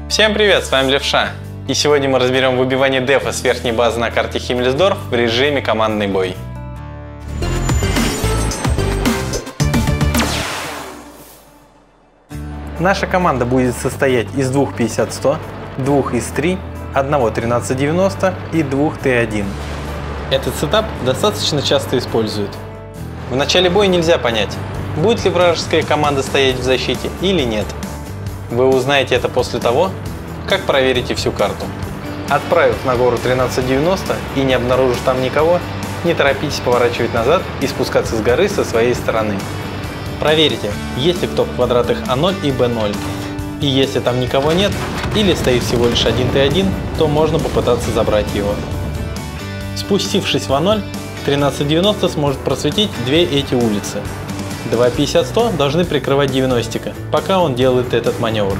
Всем привет, с вами Левша, и сегодня мы разберем выбивание дефа с верхней базы на карте Химмельсдорф в режиме командный бой. Наша команда будет состоять из двух 50-100, двух ИС-3, одного 1390 и двух Т1. Этот сетап достаточно часто используют. В начале боя нельзя понять, будет ли вражеская команда стоять в защите или нет. Вы узнаете это после того, как проверите всю карту. Отправив на гору 1390 и не обнаружив там никого, не торопитесь поворачивать назад и спускаться с горы со своей стороны. Проверьте, есть ли кто в квадратах А0 и Б0. И если там никого нет, или стоит всего лишь один Т1, то можно попытаться забрать его. Спустившись в А0, 1390 сможет просветить две эти улицы. Два 50-100 должны прикрывать 90-ка, пока он делает этот маневр.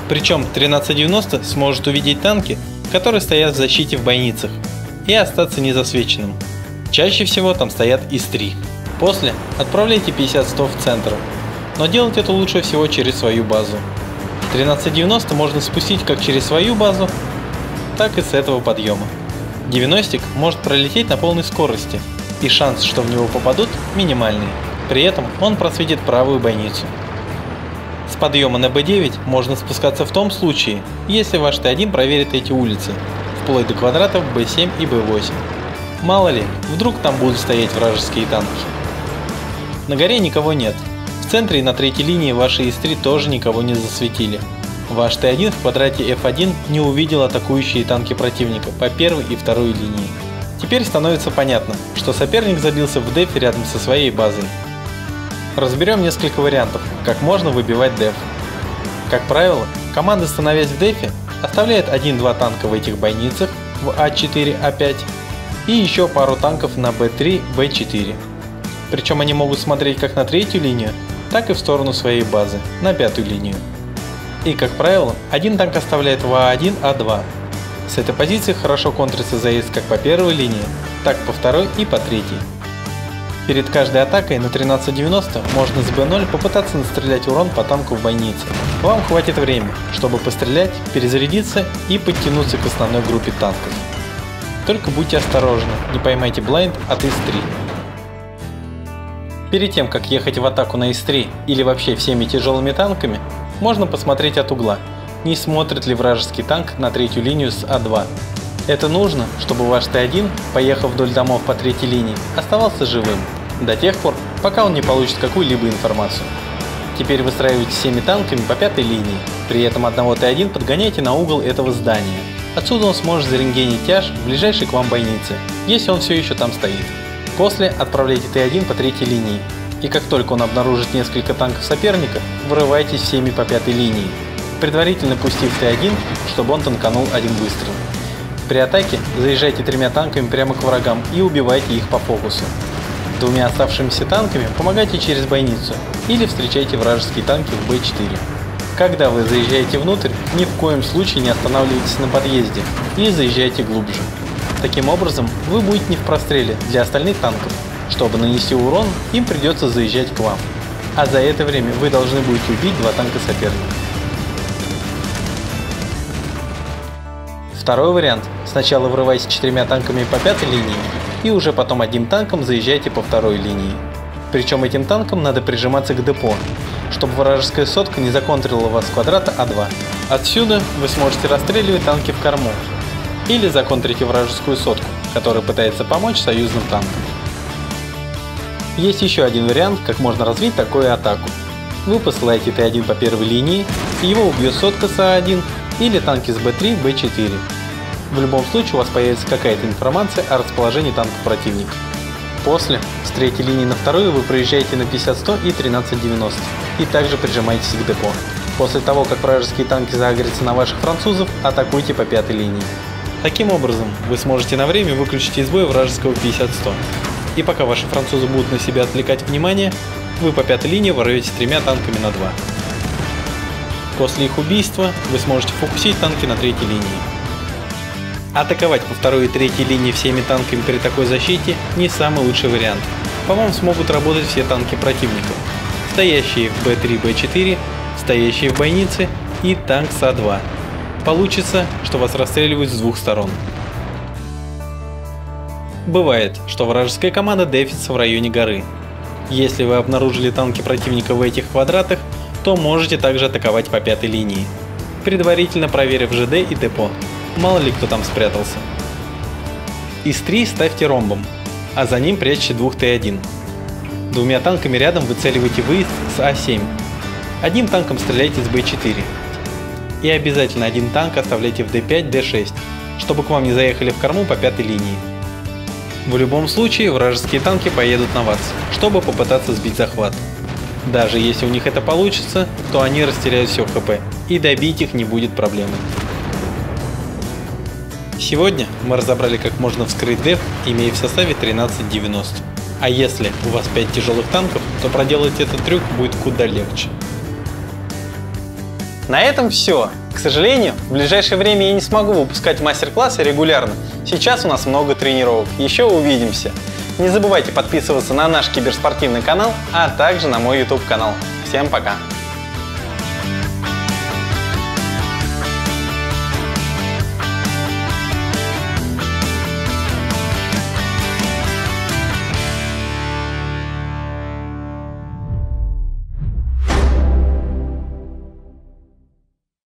Причем 1390 сможет увидеть танки, которые стоят в защите в бойницах, и остаться незасвеченным. Чаще всего там стоят ИС-3. После отправляйте 50-100 в центр, но делать это лучше всего через свою базу. 1390 можно спустить как через свою базу, так и с этого подъема. 90-к может пролететь на полной скорости, и шанс, что в него попадут, минимальный. При этом он просветит правую бойницу. С подъема на Б9 можно спускаться в том случае, если ваш Т1 проверит эти улицы, вплоть до квадратов Б7 и Б8. Мало ли, вдруг там будут стоять вражеские танки. На горе никого нет. В центре и на третьей линии ваши ИС-3 тоже никого не засветили. Ваш Т1 в квадрате F1 не увидел атакующие танки противника по первой и второй линии. Теперь становится понятно, что соперник забился в дефе рядом со своей базой. Разберем несколько вариантов, как можно выбивать деф. Как правило, команда, становясь в дефе, оставляет 1-2 танка в этих бойницах в А4, А5 и еще пару танков на Б3, Б4. Причем они могут смотреть как на третью линию, так и в сторону своей базы, на пятую линию. И как правило, один танк оставляет в А1, А2. С этой позиции хорошо контрится заезд как по первой линии, так по второй и по третьей. Перед каждой атакой на 1390 можно с Б0 попытаться настрелять урон по танку в бойнице. Вам хватит времени, чтобы пострелять, перезарядиться и подтянуться к основной группе танков. Только будьте осторожны, не поймайте блайнд от ИС-3. Перед тем, как ехать в атаку на ИС-3 или вообще всеми тяжелыми танками, можно посмотреть от угла, не смотрит ли вражеский танк на третью линию с А2. Это нужно, чтобы ваш Т1, поехав вдоль домов по третьей линии, оставался живым, до тех пор, пока он не получит какую-либо информацию. Теперь выстраивайтесь всеми танками по пятой линии, при этом одного Т1 подгоняйте на угол этого здания. Отсюда он сможет зарентгенить тяж в ближайшей к вам бойнице, если он все еще там стоит. После отправляйте Т1 по третьей линии, и как только он обнаружит несколько танков соперника, вырывайтесь всеми по пятой линии, предварительно пустив Т1, чтобы он танканул один выстрел. При атаке заезжайте 3 танками прямо к врагам и убивайте их по фокусу. 2 оставшимися танками помогайте через бойницу или встречайте вражеские танки в Б4. Когда вы заезжаете внутрь, ни в коем случае не останавливайтесь на подъезде и заезжайте глубже. Таким образом, вы будете не в простреле для остальных танков. Чтобы нанести урон, им придется заезжать к вам. А за это время вы должны будете убить 2 танка соперника. Второй вариант. Сначала врывайтесь 4 танками по пятой линии и уже потом одним танком заезжайте по второй линии. Причем этим танкам надо прижиматься к депо, чтобы вражеская сотка не законтрила вас с квадрата А2. Отсюда вы сможете расстреливать танки в корму или законтрите вражескую сотку, которая пытается помочь союзным танкам. Есть еще один вариант, как можно развить такую атаку. Вы посылаете Т1 по первой линии, его убьет сотка с А1 или танки с Б3, Б4. В любом случае у вас появится какая-то информация о расположении танков противника. После, с третьей линии на вторую вы проезжаете на 50-100 и 1390 и также прижимаетесь к депо. После того, как вражеские танки заагрятся на ваших французов, атакуйте по пятой линии. Таким образом, вы сможете на время выключить из боя вражеского 50-100. И пока ваши французы будут на себя отвлекать внимание, вы по пятой линии ворвете с 3 танками на 2. После их убийства вы сможете фокусить танки на третьей линии. Атаковать по второй и третьей линии всеми танками при такой защите не самый лучший вариант. По вам смогут работать все танки противников, стоящие в Б3, Б4, стоящие в бойнице и танк СА-2. Получится, что вас расстреливают с двух сторон. Бывает, что вражеская команда дефится в районе горы. Если вы обнаружили танки противника в этих квадратах, то можете также атаковать по пятой линии, предварительно проверив ЖД и депо, мало ли кто там спрятался. ИС-3 ставьте ромбом, а за ним прячьте двух Т-1. Двумя танками рядом выцеливайте выезд с А-7. Одним танком стреляйте с Б-4. И обязательно один танк оставляйте в Д-5, Д-6, чтобы к вам не заехали в корму по пятой линии. В любом случае вражеские танки поедут на вас, чтобы попытаться сбить захват. Даже если у них это получится, то они растеряют все ХП, и добить их не будет проблемы. Сегодня мы разобрали, как можно вскрыть деф, имея в составе 1390. А если у вас 5 тяжелых танков, то проделать этот трюк будет куда легче. На этом все. К сожалению, в ближайшее время я не смогу выпускать мастер-классы регулярно. Сейчас у нас много тренировок. Еще увидимся. Не забывайте подписываться на наш киберспортивный канал, а также на мой YouTube канал. Всем пока!